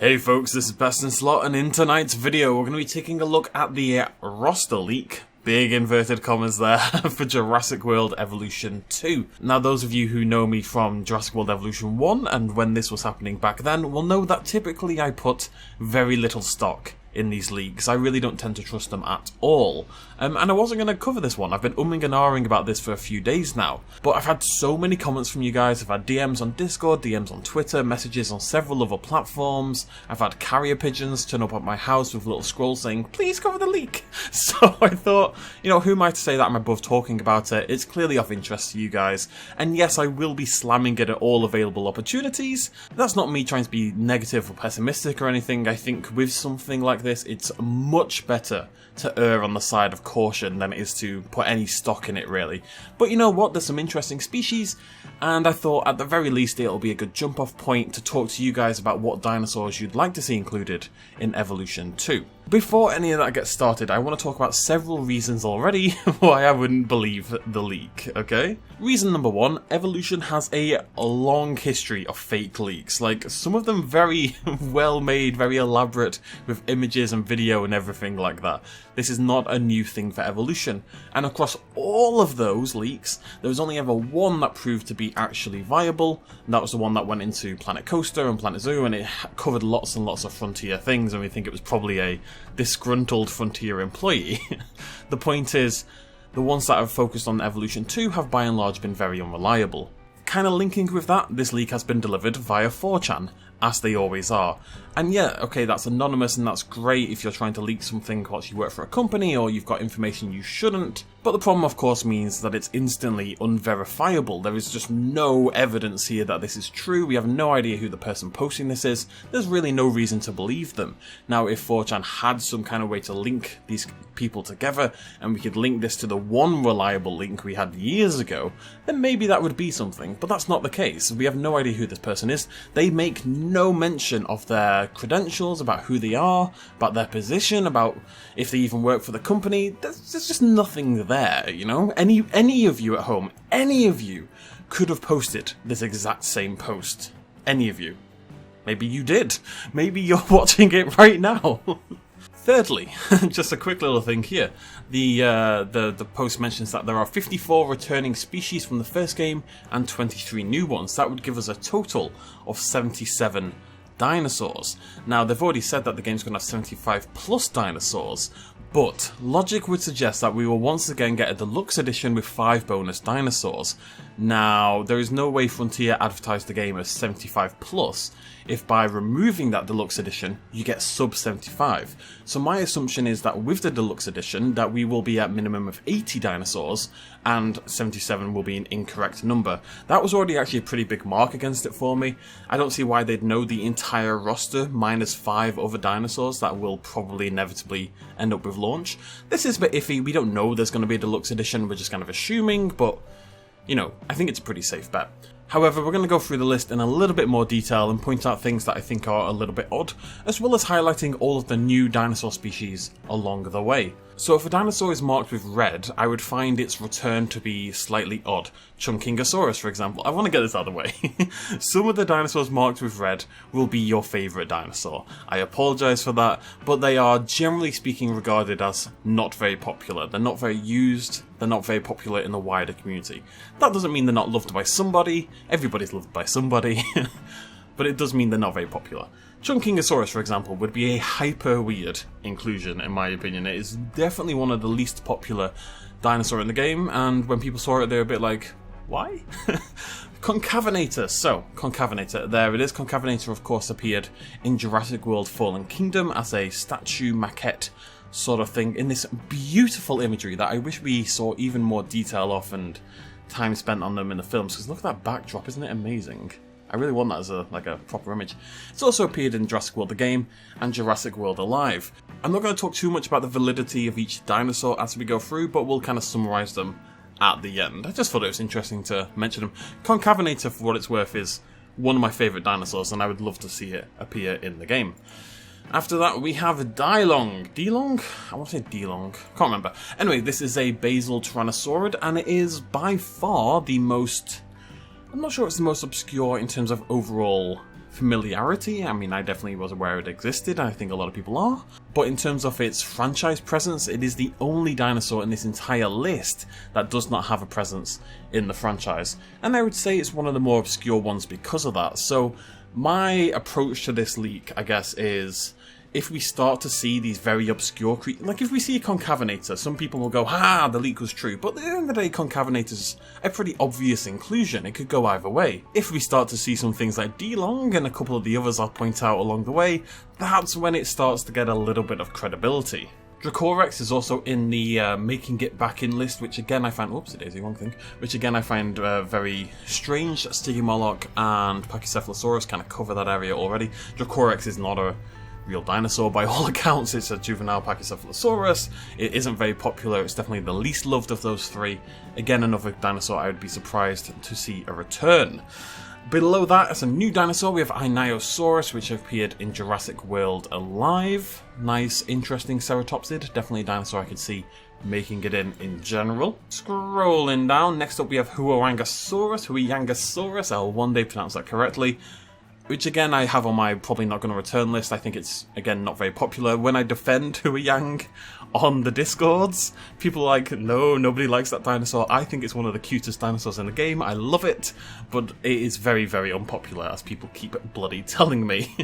Hey folks, this is BestInSlot, and in tonight's video we're going to be taking a look at the roster leak, big inverted commas there, for Jurassic World Evolution 2. Now those of you who know me from Jurassic World Evolution 1 and when this was happening back then will know that typically I put very little stock in these leaks. I really don't tend to trust them at all. And I wasn't going to cover this one. I've been umming and ahhing about this for a few days now. But I've had so many comments from you guys. I've had DMs on Discord, DMs on Twitter, messages on several other platforms. I've had carrier pigeons turn up at my house with little scrolls saying, please cover the leak. So I thought, you know, who am I to say that I'm above talking about it? It's clearly of interest to you guys. And yes, I will be slamming it at all available opportunities. That's not me trying to be negative or pessimistic or anything. I think with something like this, it's much better to err on the side of caution than it is to put any stock in it, really. But you know what, there's some interesting species, and I thought at the very least it'll be a good jump off point to talk to you guys about what dinosaurs you'd like to see included in Evolution 2. Before any of that gets started, I want to talk about several reasons already why I wouldn't believe the leak, okay? Reason number one, Evolution has a long history of fake leaks, like some of them very well made, very elaborate, with images and video and everything like that. This is not a new thing for Evolution, and across all of those leaks, there was only ever one that proved to be actually viable, and that was the one that went into Planet Coaster and Planet Zoo, and it covered lots and lots of Frontier things, and we think it was probably a disgruntled Frontier employee. The point is, the ones that have focused on Evolution 2 have by and large been very unreliable. Kind of linking with that, this leak has been delivered via 4chan, as they always are. And yeah, okay, that's anonymous and that's great if you're trying to leak something whilst you work for a company or you've got information you shouldn't, but the problem of course means that it's instantly unverifiable. There is just no evidence here that this is true, we have no idea who the person posting this is, there's really no reason to believe them. Now if 4chan had some kind of way to link these people together and we could link this to the one reliable link we had years ago, then maybe that would be something, but that's not the case. We have no idea who this person is, they make no mention of their credentials, about who they are, about their position, about if they even work for the company. There's just nothing there, you know? Any of you at home, any of you could have posted this exact same post. Any of you. Maybe you did. Maybe you're watching it right now. Thirdly, just a quick little thing here. The post mentions that there are 54 returning species from the first game and 23 new ones. That would give us a total of 77 dinosaurs. Now, they've already said that the game's going to have 75 plus dinosaurs, but logic would suggest that we will once again get a deluxe edition with 5 bonus dinosaurs. Now, there is no way Frontier advertised the game as 75 plus if by removing that deluxe edition you get sub 75. So my assumption is that with the deluxe edition that we will be at minimum of 80 dinosaurs and 77 will be an incorrect number. That was already actually a pretty big mark against it for me. I don't see why they'd know the entire roster minus 5 other dinosaurs that will probably inevitably end up with launch. This is a bit iffy, we don't know there's going to be a deluxe edition, we're just kind of assuming, but you know, I think it's a pretty safe bet. However, we're going to go through the list in a little bit more detail and point out things that I think are a little bit odd, as well as highlighting all of the new dinosaur species along the way. So if a dinosaur is marked with red, I would find its return to be slightly odd. Chunkingosaurus, for example. I want to get this out of the way. Some of the dinosaurs marked with red will be your favourite dinosaur. I apologise for that, but they are generally speaking regarded as not very popular. They're not very used, they're not very popular in the wider community. That doesn't mean they're not loved by somebody, everybody's loved by somebody, but it does mean they're not very popular. Chunkingosaurus, for example, would be a hyper weird inclusion in my opinion. It is definitely one of the least popular dinosaur in the game, and when people saw it they were a bit like, why? Concavinator. So, Concavinator, there it is. Concavinator of course appeared in Jurassic World Fallen Kingdom as a statue maquette sort of thing in this beautiful imagery that I wish we saw even more detail of and time spent on them in the films, because look at that backdrop, isn't it amazing? I really want that as a proper image. It's also appeared in Jurassic World the game and Jurassic World Alive. I'm not going to talk too much about the validity of each dinosaur as we go through, but we'll kind of summarise them at the end. I just thought it was interesting to mention them. Concavinator, for what it's worth, is one of my favourite dinosaurs, and I would love to see it appear in the game. After that, we have Dilong. Dilong? I want to say Dilong. Can't remember. Anyway, this is a basal tyrannosaurid, and it is by far the most... I'm not sure it's the most obscure in terms of overall familiarity, I mean, I definitely was aware it existed, I think a lot of people are. But in terms of its franchise presence, it is the only dinosaur in this entire list that does not have a presence in the franchise. And I would say it's one of the more obscure ones because of that. So my approach to this leak, I guess, is if we start to see these very obscure creatures, like if we see a concavinator, some people will go, ha, the leak was true. But at the end of the day, concavinator's a pretty obvious inclusion. It could go either way. If we start to see some things like D-Long and a couple of the others I'll point out along the way, that's when it starts to get a little bit of credibility. Dracorex is also in the making it back in list, which again I find, whoops, it is the wrong thing, which again I find very strange. Stygimoloch and Pachycephalosaurus kind of cover that area already. Dracorex is not a real dinosaur by all accounts, it's a juvenile Pachycephalosaurus. It isn't very popular, it's definitely the least loved of those three. Again, another dinosaur I would be surprised to see a return. Below that, as a new dinosaur, we have Einiosaurus, which appeared in Jurassic World Alive. Nice, interesting ceratopsid, definitely a dinosaur I could see making it in general. Scrolling down, next up we have Huayangosaurus, I'll one day pronounce that correctly. Which again I have on my probably not going to return list. I think it's, again, not very popular. When I defend Huayang on the Discords, people are like, no, nobody likes that dinosaur. I think it's one of the cutest dinosaurs in the game. I love it, but it is very, very unpopular, as people keep bloody telling me.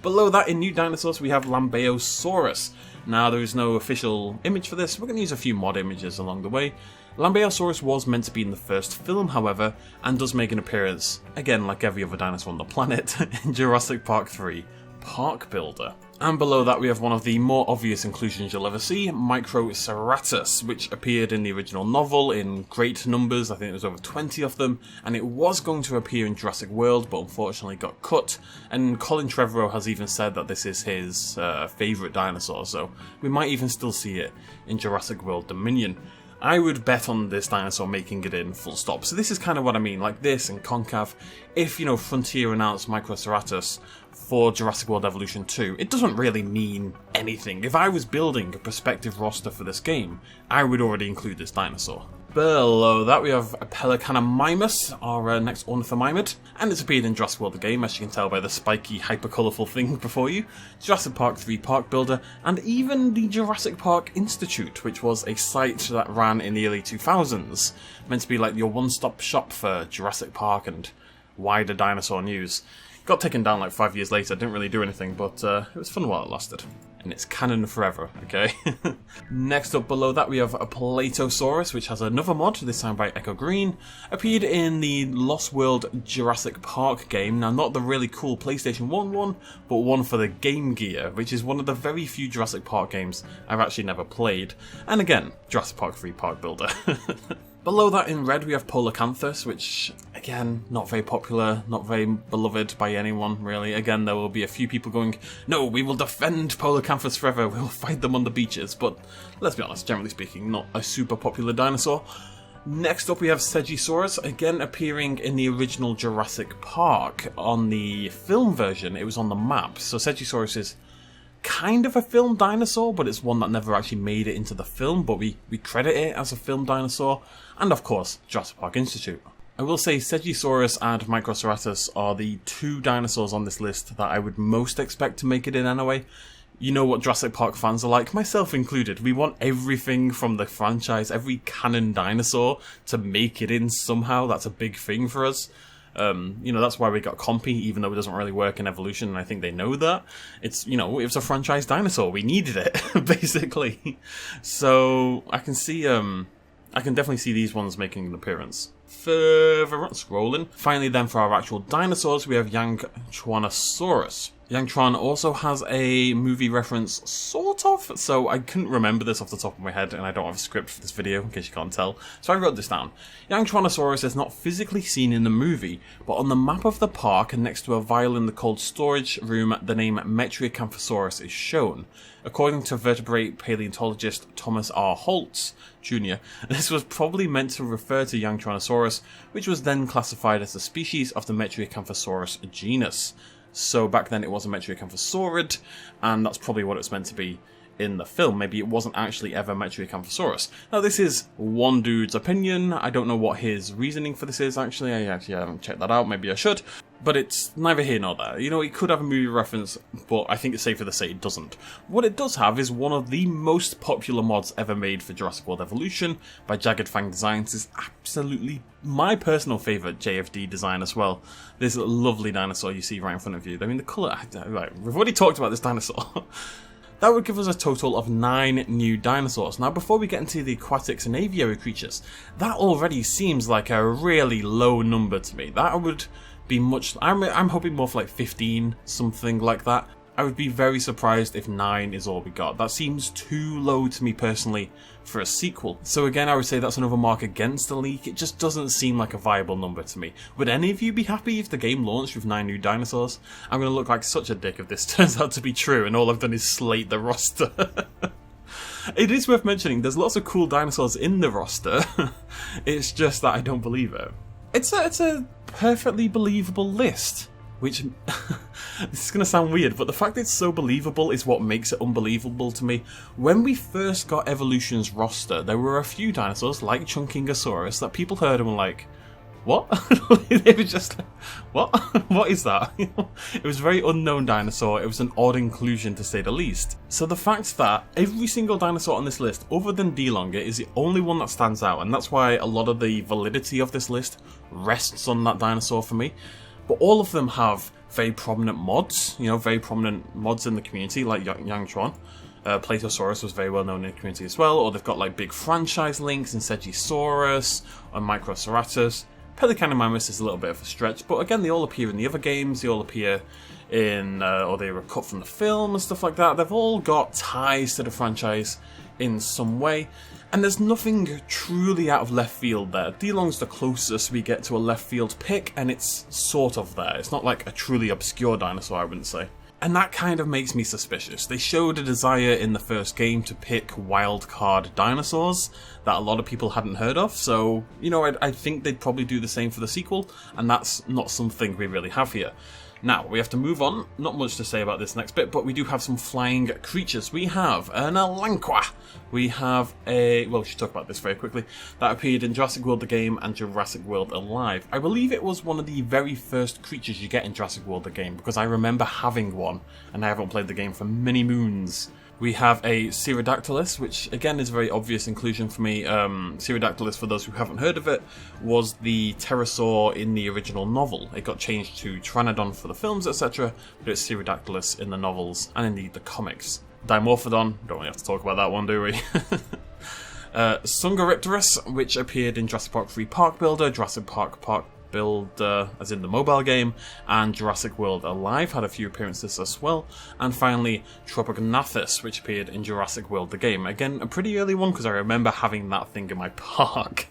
Below that, in new dinosaurs, we have Lambeosaurus. Now, there is no official image for this. We're going to use a few mod images along the way. Lambeosaurus was meant to be in the first film, however, and does make an appearance, again like every other dinosaur on the planet, in Jurassic Park 3, Park Builder. And below that we have one of the more obvious inclusions you'll ever see, Microceratus, which appeared in the original novel in great numbers. I think there was over 20 of them, and it was going to appear in Jurassic World, but unfortunately got cut. And Colin Trevorrow has even said that this is his favourite dinosaur, so we might even still see it in Jurassic World Dominion. I would bet on this dinosaur making it in, full stop. So this is kind of what I mean, like this and Concav. If, you know, Frontier announced Microceratus for Jurassic World Evolution 2, it doesn't really mean anything. If I was building a prospective roster for this game, I would already include this dinosaur. Below that we have Pelecanamimus, our next ornithomimid, and it's appeared in Jurassic World the game, as you can tell by the spiky, hyper-colourful thing before you, Jurassic Park 3 Park Builder, and even the Jurassic Park Institute, which was a site that ran in the early 2000s, meant to be like your one-stop shop for Jurassic Park and wider dinosaur news. Got taken down like 5 years later, didn't really do anything, but it was fun while it lasted. And it's canon forever, okay? Next up below that we have a Platosaurus, which has another mod, this time by Echo Green. Appeared in the Lost World Jurassic Park game. Now, not the really cool PlayStation 1 one, but one for the Game Gear, which is one of the very few Jurassic Park games I've actually never played. And again, Jurassic Park 3 Park Builder. Below that in red we have Polacanthus, which, again, not very popular, not very beloved by anyone, really. Again, there will be a few people going, no, we will defend Polacanthus forever, we'll fight them on the beaches, but let's be honest, generally speaking, not a super popular dinosaur. Next up we have Stegosaurus, again appearing in the original Jurassic Park. On the film version, it was on the map, so Stegosaurus is kind of a film dinosaur, but it's one that never actually made it into the film, but we credit it as a film dinosaur. And of course, Jurassic Park Institute. I will say Stegosaurus and Microceratus are the two dinosaurs on this list that I would most expect to make it in anyway. You know what Jurassic Park fans are like, myself included. We want everything from the franchise, every canon dinosaur, to make it in somehow. That's a big thing for us. You know, that's why we got Compy, even though it doesn't really work in Evolution, and I think they know that. It's, you know, it was a franchise dinosaur. We needed it, basically. So, I can see, I can definitely see these ones making an appearance. Further on, scrolling. Finally then, for our actual dinosaurs, we have Yangchuanosaurus. Yangchuan also has a movie reference, sort of, so I couldn't remember this off the top of my head, and I don't have a script for this video, in case you can't tell, so I wrote this down. Yangchuanosaurus is not physically seen in the movie, but on the map of the park and next to a vial in the cold storage room, the name Metriacanthosaurus is shown. According to vertebrate paleontologist Thomas R. Holtz, Jr., this was probably meant to refer to Yangchuanosaurus, which was then classified as a species of the Metriacanthosaurus genus. So back then it was a Metriacanthosaurid, and that's probably what it's meant to be in the film. Maybe it wasn't actually ever Metriacanthosaurus. Now this is one dude's opinion. I don't know what his reasoning for this is actually. I haven't checked that out. Maybe I should. But it's neither here nor there. You know, it could have a movie reference, but I think it's safer to say it doesn't. What it does have is one of the most popular mods ever made for Jurassic World Evolution by Jagged Fang Designs. Is absolutely my personal favourite JFD design as well. This lovely dinosaur you see right in front of you. I mean, the colour... Right, we've already talked about this dinosaur. That would give us a total of 9 new dinosaurs. Now, before we get into the aquatics and aviary creatures, that already seems like a really low number to me. That would be much... I'm hoping more for like 15, something like that. I would be very surprised if 9 is all we got. That seems too low to me personally for a sequel. So again, I would say that's another mark against the leak. It just doesn't seem like a viable number to me. Would any of you be happy if the game launched with 9 new dinosaurs? I'm going to look like such a dick if this turns out to be true and all I've done is slate the roster. It is worth mentioning, there's lots of cool dinosaurs in the roster. It's just that I don't believe it. It's a perfectly believable list. Which, this is going to sound weird, but the fact that it's so believable is what makes it unbelievable to me. When we first got Evolution's roster, there were a few dinosaurs, like Chunkingosaurus, that people heard and were like, what? They were just like, what? What is that? It was a very unknown dinosaur. It was an odd inclusion, to say the least. So the fact that every single dinosaur on this list, other than D-Longer, is the only one that stands out, and that's why a lot of the validity of this list rests on that dinosaur for me. But all of them have very prominent mods, you know, very prominent mods in the community, like Yangchuan. Platosaurus was very well known in the community as well, or they've got like big franchise links in Segisaurus or Microceratus. Pelicanimammus is a little bit of a stretch, but again, they all appear in the other games, they all appear in, or they were cut from the film and stuff like that. They've all got ties to the franchise in some way. And there's nothing truly out of left field there. D-Long's the closest we get to a left field pick, and it's sort of there. It's not like a truly obscure dinosaur, I wouldn't say. And that kind of makes me suspicious. They showed a desire in the first game to pick wildcard dinosaurs that a lot of people hadn't heard of, so, you know, I think they'd probably do the same for the sequel, and that's not something we really have here. Now, we have to move on. Not much to say about this next bit, but we do have some flying creatures. We have an Alanqua. We have a... Well, we should talk about this very quickly. That appeared in Jurassic World the game and Jurassic World Alive. I believe it was one of the very first creatures you get in Jurassic World the game, because I remember having one, and I haven't played the game for many moons. We have a Pterodactylus, which again is a very obvious inclusion for me. Pterodactylus, for those who haven't heard of it, was the pterosaur in the original novel. It got changed to Pteranodon for the films, etc., but it's Pterodactylus in the novels and indeed the comics. Dimorphodon, don't really have to talk about that one, do we? Sungaripterus, which appeared in Jurassic Park 3 Park Builder, Jurassic Park Builder, as in the mobile game, and Jurassic World Alive had a few appearances as well. And finally, Tropognathus, which appeared in Jurassic World the game. Again, a pretty early one, because I remember having that thing in my park.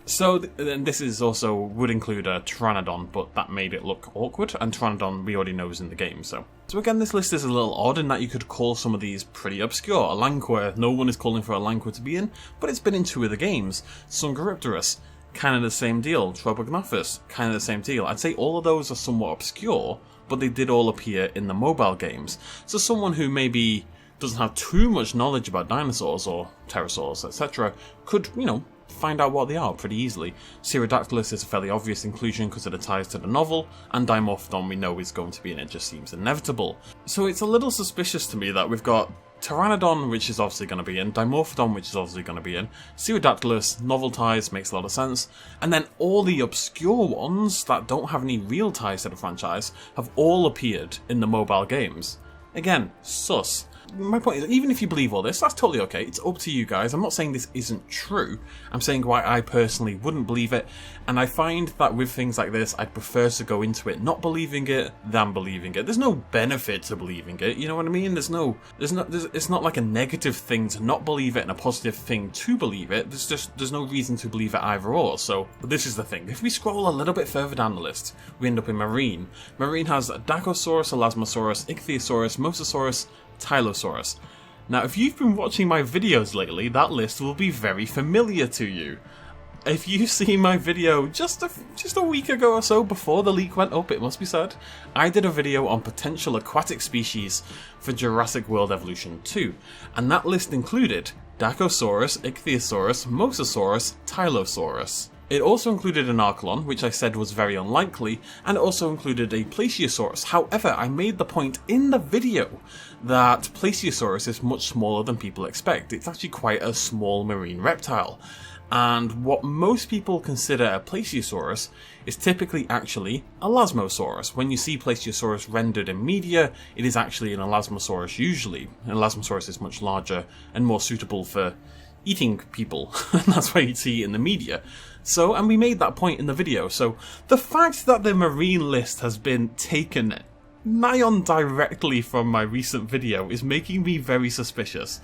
So, this is also would include a Pteranodon, but that made it look awkward, and Pteranodon we already know is in the game, so. So again, this list is a little odd in that you could call some of these pretty obscure. Alanqua, no one is calling for Alanqua to be in, but it's been in 2 of the games. Sungaripterus, kind of the same deal. Tropognathus, kind of the same deal. I'd say all of those are somewhat obscure, but they did all appear in the mobile games. So someone who maybe doesn't have too much knowledge about dinosaurs or pterosaurs, etc., could, you know, find out what they are pretty easily. Pterodactylus is a fairly obvious inclusion because of the ties to the novel, and Dimorphodon we know is going to be in it, just seems inevitable. So it's a little suspicious to me that we've got Pteranodon, which is obviously going to be in, Dimorphodon, which is obviously going to be in, Pterodactylus, novel ties, makes a lot of sense, and then all the obscure ones that don't have any real ties to the franchise have all appeared in the mobile games. Again, sus. My point is, even if you believe all this, that's totally okay. It's up to you guys. I'm not saying this isn't true. I'm saying why I personally wouldn't believe it. And I find that with things like this, I'd prefer to go into it not believing it than believing it. There's no benefit to believing it. You know what I mean? It's not like a negative thing to not believe it and a positive thing to believe it. There's no reason to believe it either or. So, but this is the thing. If we scroll a little bit further down the list, we end up in Marine. Marine has Dacosaurus, Elasmosaurus, Ichthyosaurus, Mosasaurus, Tylosaurus. Now, if you've been watching my videos lately, that list will be very familiar to you. If you've seen my video just a week ago or so before the leak went up, it must be said, I did a video on potential aquatic species for Jurassic World Evolution 2, and that list included Dacosaurus, Ichthyosaurus, Mosasaurus, Tylosaurus. It also included an Archelon, which I said was very unlikely, and it also included a Plesiosaurus. However, I made the point in the video that Plesiosaurus is much smaller than people expect. It's actually quite a small marine reptile. And what most people consider a Plesiosaurus is typically actually a Elasmosaurus. When you see Plesiosaurus rendered in media, it is actually an Elasmosaurus usually. An Elasmosaurus is much larger and more suitable for eating people, and that's why you see it in the media. So, and we made that point in the video, so the fact that the marine list has been taken nigh on directly from my recent video is making me very suspicious.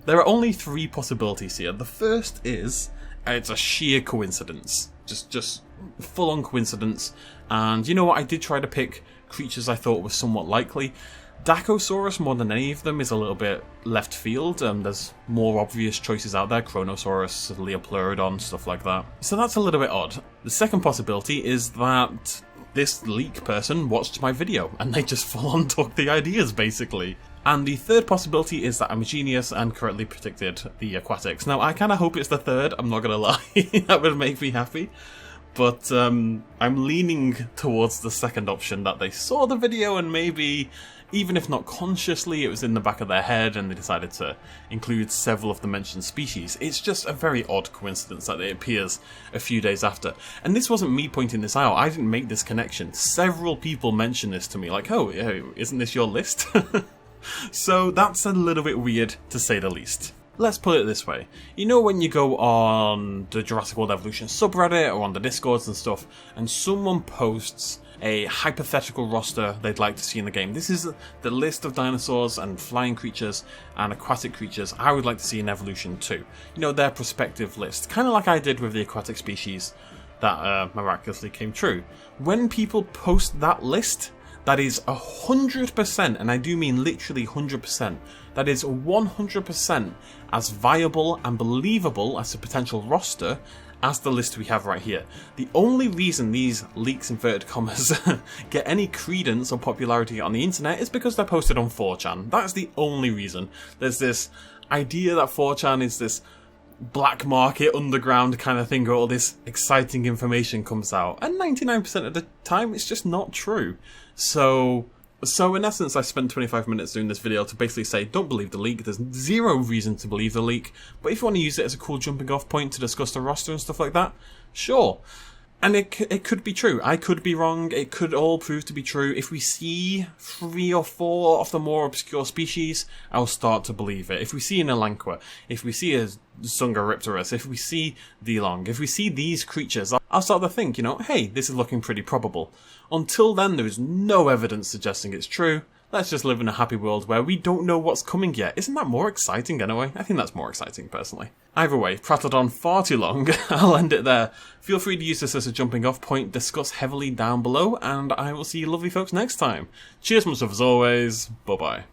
There are only 3 possibilities here. The first is, it's a sheer coincidence. Just full-on coincidence, and you know what, I did try to pick creatures I thought were somewhat likely. Dacosaurus, more than any of them, is a little bit left field. There's more obvious choices out there, Chronosaurus, Leopleurodon, stuff like that. So that's a little bit odd. The second possibility is that this leak person watched my video, and they just full-on took the ideas, basically. And the third possibility is that I'm a genius and correctly predicted the aquatics. Now, I kind of hope it's the third, I'm not going to lie, that would make me happy. But I'm leaning towards the second option, that they saw the video and maybe, even if not consciously, it was in the back of their head and they decided to include several of the mentioned species. It's just a very odd coincidence that it appears a few days after. And this wasn't me pointing this out, I didn't make this connection. Several people mentioned this to me, like, oh, isn't this your list? So that's a little bit weird, to say the least. Let's put it this way. You know when you go on the Jurassic World Evolution subreddit or on the Discords and stuff, and someone posts a hypothetical roster they'd like to see in the game. This is the list of dinosaurs and flying creatures and aquatic creatures I would like to see in Evolution 2. You know, their prospective list. Kind of like I did with the aquatic species that miraculously came true. When people post that list, that is 100%, and I do mean literally 100%, that is 100% as viable and believable as a potential roster as the list we have right here. The only reason these leaks, inverted commas, get any credence or popularity on the internet is because they're posted on 4chan. That's the only reason. There's this idea that 4chan is this black market, underground kind of thing where all this exciting information comes out, and 99% of the time it's just not true. So in essence, I spent 25 minutes doing this video to basically say, don't believe the leak, there's zero reason to believe the leak, but if you want to use it as a cool jumping off point to discuss the roster and stuff like that, sure. And it could be true. I could be wrong. It could all prove to be true. If we see 3 or 4 of the more obscure species, I'll start to believe it. If we see an Elanqua, if we see a Zungaripterus, if we see Delong, if we see these creatures, I'll start to think, you know, hey, this is looking pretty probable. Until then, there is no evidence suggesting it's true. Let's just live in a happy world where we don't know what's coming yet. Isn't that more exciting anyway? I think that's more exciting, personally. Either way, prattled on far too long. I'll end it there. Feel free to use this as a jumping off point, discuss heavily down below, and I will see you lovely folks next time. Cheers, much love as always. Bye-bye.